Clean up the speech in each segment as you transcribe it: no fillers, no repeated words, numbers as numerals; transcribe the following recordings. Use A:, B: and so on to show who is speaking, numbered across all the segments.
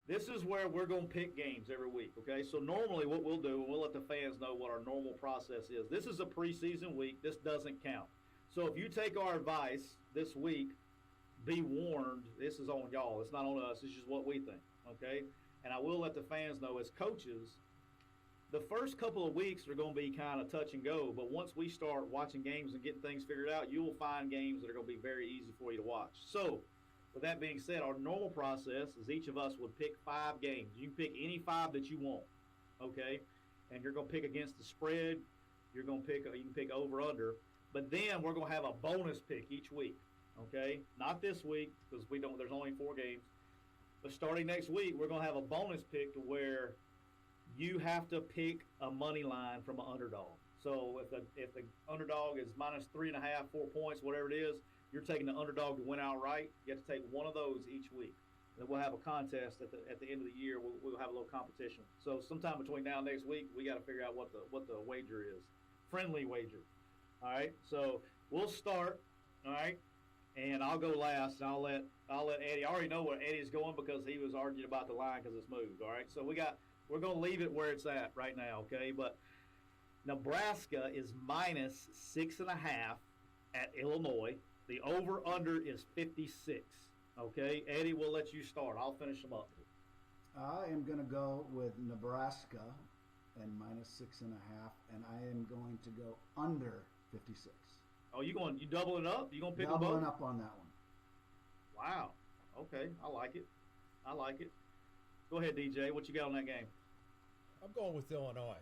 A: This is where we're going to pick games every week, okay? So normally what we'll do, and we'll let the fans know what our normal process is. This is a preseason week. This doesn't count. So if you take our advice this week, be warned, this is on y'all. It's not on us. It's just what we think, okay? And I will let the fans know as coaches, the first couple of weeks are going to be kind of touch and go, but once we start watching games and getting things figured out, you will find games that are going to be very easy for you to watch. So with that being said, our normal process is each of us would pick 5 games. You can pick any 5 that you want, okay? And you're going to pick against the spread. You can pick over under. But then we're going to have a bonus pick each week, okay? Not this week because there's only 4 games. But starting next week, we're going to have a bonus pick to where you have to pick a money line from an underdog. So if the underdog is minus 3.5, 4 points, whatever it is, you're taking the underdog to win outright. You have to take one of those each week. And then we'll have a contest at the end of the year. We'll have a little competition. So sometime between now and next week, we got to figure out what the wager is. Friendly wager. All right. So we'll start. All right. And I'll go last. And I'll let Eddie. I already know where Eddie's going because he was arguing about the line because it's moved. All right. So we're going to leave it where it's at right now. Okay. But Nebraska is minus 6.5 at Illinois. The over-under is 56. Okay, Eddie, we'll let you start. I'll finish them up.
B: I am going to go with Nebraska and minus 6.5, and I am going to go under 56.
A: Oh, you doubling up? You gonna pick them both?
B: Doubling up on that one.
A: Wow. Okay, I like it. Go ahead, DJ. What you got on that game?
C: I'm going with Illinois.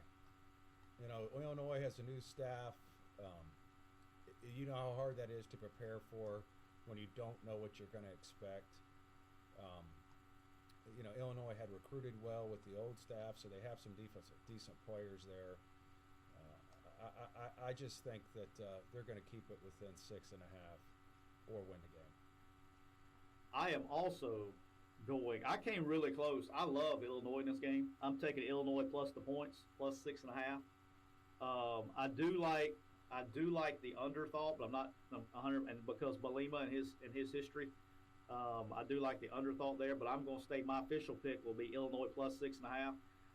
C: You know, Illinois has a new staff. You know how hard that is to prepare for when you don't know what you're going to expect. You know, Illinois had recruited well with the old staff, so they have some decent players there. I just think that they're going to keep it within 6.5 or win the game.
A: I am also going. I came really close. I love Illinois in this game. I'm taking Illinois plus the points, plus 6.5. I do like the under thought, but I'm not 100. And because Balima and his history, I do like the under thought there. But I'm going to state my official pick will be Illinois plus 6.5.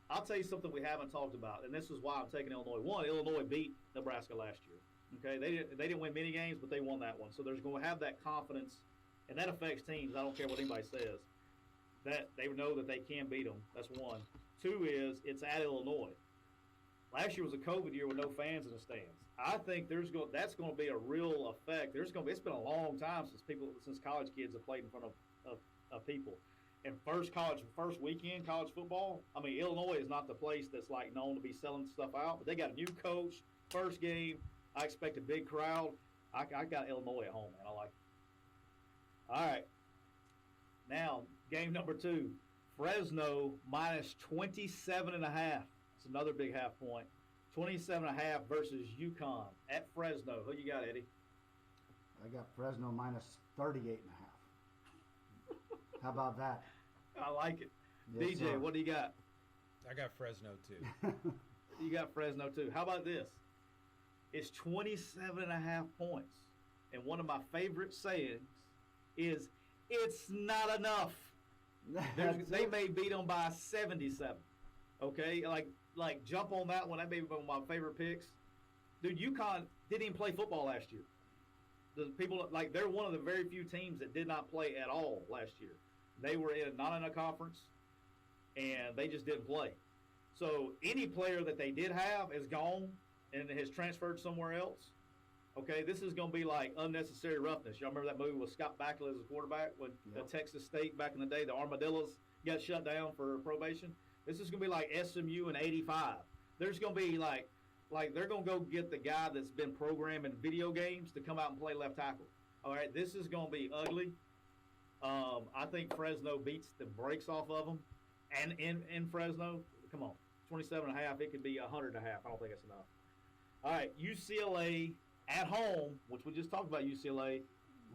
A: I'll tell you something we haven't talked about, and this is why I'm taking Illinois. One, Illinois beat Nebraska last year. Okay, they didn't win many games, but they won that one. So there's going to have that confidence, and that affects teams. I don't care what anybody says. That they know that they can beat them. That's one. Two is it's at Illinois. Last year was a COVID year with no fans in the stands. I think that's going to be a real effect. It's been a long time since college kids have played in front of people. And first weekend college football. I mean, Illinois is not the place that's like known to be selling stuff out, but they got a new coach. First game, I expect a big crowd. I got Illinois at home, man. I like it. All right. Now, game number 2, Fresno minus 27.5. It's another big half point. 27.5 versus UConn at Fresno. Who you got, Eddie?
B: I got Fresno minus 38.5. How about that?
A: I like it.
B: Yes,
A: DJ,
B: sir.
A: what do you got?
C: I got Fresno too.
A: You got Fresno too. How about this? It's 27.5 points. And one of my favorite sayings is, it's not enough. They may beat them by 77. Okay? Like jump on that one. That may be one of my favorite picks. Dude, UConn didn't even play football last year. They're one of the very few teams that did not play at all last year. They were not in a conference, and they just didn't play. So any player that they did have is gone and has transferred somewhere else. Okay, this is going to be like unnecessary roughness. Y'all remember that movie with Scott Bakula as a quarterback when the Texas State back in the day, the Armadillos got shut down for probation? This is going to be like SMU in '85. There's going to be like they're going to go get the guy that's been programming video games to come out and play left tackle. All right, this is going to be ugly. I think Fresno beats the brakes off of them. And in Fresno, come on, 27.5, it could be 100.5. I don't think it's enough. All right, UCLA at home, which we just talked about UCLA,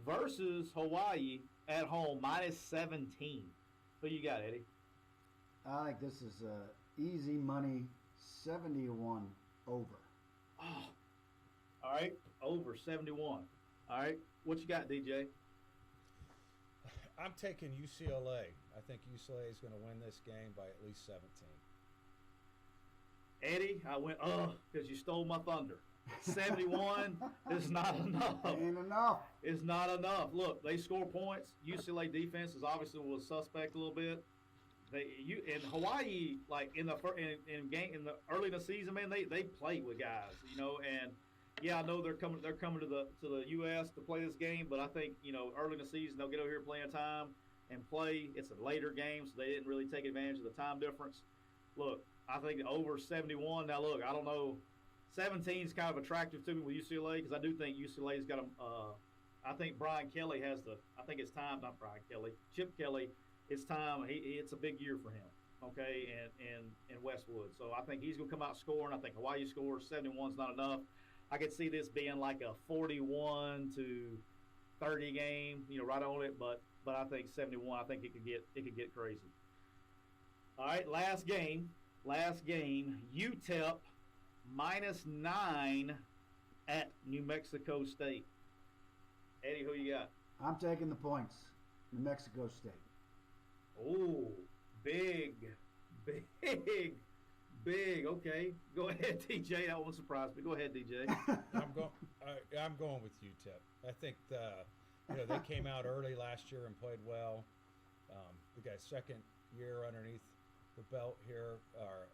A: versus Hawaii at home, minus 17. Who you got, Eddie?
B: I think this is easy money, 71 over.
A: Oh, all right, over 71. All right, what you got, DJ?
C: I'm taking UCLA. I think UCLA is going to win this game by at least 17.
A: Eddie, I went, because you stole my thunder. 71 is not enough.
B: Ain't enough.
A: It's not enough. Look, they score points. UCLA defense is obviously was suspect a little bit. In Hawaii, like in the early in the season, man, they play with guys, and yeah, I know they're coming to the U.S. to play this game, but I think early in the season they'll get over here playing time and play. It's a later game, so they didn't really take advantage of the time difference. Look, I think over 71. Now, look, I don't know. 17 is kind of attractive to me with UCLA because I do think UCLA's got I think Brian Kelly I think it's time, not Brian Kelly, Chip Kelly, it's time. It's a big year for him, okay, and Westwood. So I think he's going to come out scoring. I think Hawaii scores. 71's not enough. I could see this being like a 41 to 30 game, right on it. But I think 71. I think it could get crazy. All right, last game. UTEP -9 at New Mexico State. Eddie, who you got?
B: I'm taking the points. New Mexico State.
A: Oh, big. Okay, go ahead, DJ. That won't surprise me. Go ahead, DJ.
C: I'm going with UTEP. I think they came out early last year and played well. We got a second year underneath the belt here,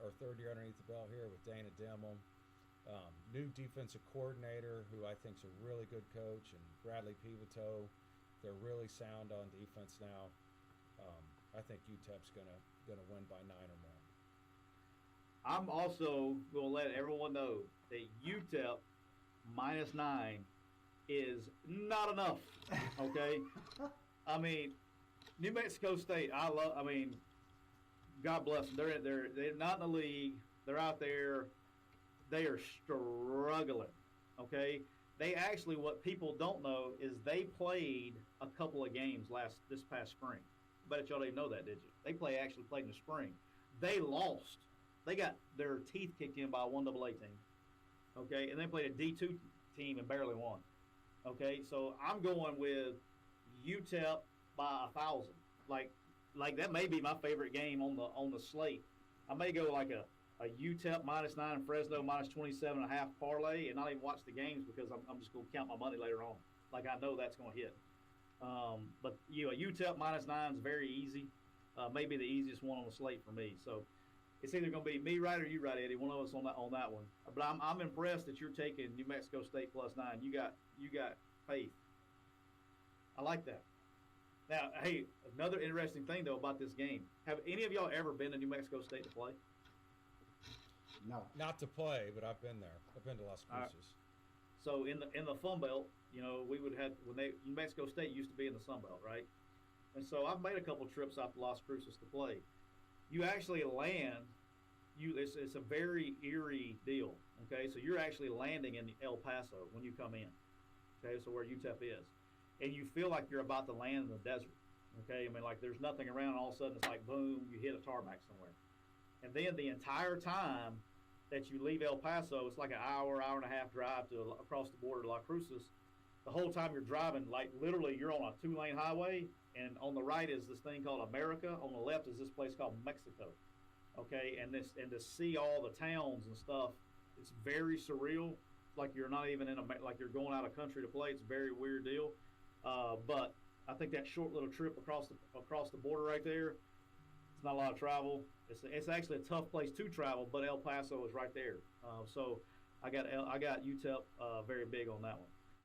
C: or third year underneath the belt here with Dana Dimmel. New defensive coordinator who I think is a really good coach, and Bradley Pivoto. They're really sound on defense now. I think UTEP's gonna win by 9 or more.
A: I'm also going to let everyone know that UTEP -9 is not enough. Okay, I mean, New Mexico State. God bless them. They're not in the league. They're out there. They are struggling. Okay, they actually, what people don't know is they played a couple of games this past spring. I bet y'all didn't know that, did you? They actually played in the spring. They lost. They got their teeth kicked in by a 1AA team. Okay, and they played a D2 team and barely won. Okay, so I'm going with UTEP by 1,000. Like that may be my favorite game on the slate. I may go like a UTEP -9 and Fresno -27.5 parlay and not even watch the games because I'm just going to count my money later on. Like I know that's going to hit. But UTEP -9 is very easy. Maybe the easiest one on the slate for me. So it's either going to be me right or you right, Eddie. One of us on that one. But I'm impressed that you're taking New Mexico State +9. You got faith. I like that. Now, hey, another interesting thing though about this game. Have any of y'all ever been to New Mexico State to play?
B: No.
C: Not to play, but I've been there. I've been to Las Cruces.
A: Right. So in the Sun Belt, we would have New Mexico State used to be in the Sun Belt, right? And so I've made a couple trips out to Las Cruces to play. You actually land. It's a very eerie deal. Okay, so you're actually landing in El Paso when you come in. Okay, so where UTEP is, and you feel like you're about to land in the desert. Okay, I mean like there's nothing around. And all of a sudden it's like boom, you hit a tarmac somewhere, and then the entire time that you leave El Paso, it's like an hour and a half drive across the border to Las Cruces. The whole time you're driving, like literally you're on a 2-lane highway, and on the right is this thing called America. On the left is this place called Mexico. Okay, and to see all the towns and stuff, it's very surreal. It's like you're not even like you're going out of country to play. It's a very weird deal. But I think that short little trip across the border right there, it's not a lot of travel. It's actually a tough place to travel, but El Paso is right there. So I got UTEP very big on that one.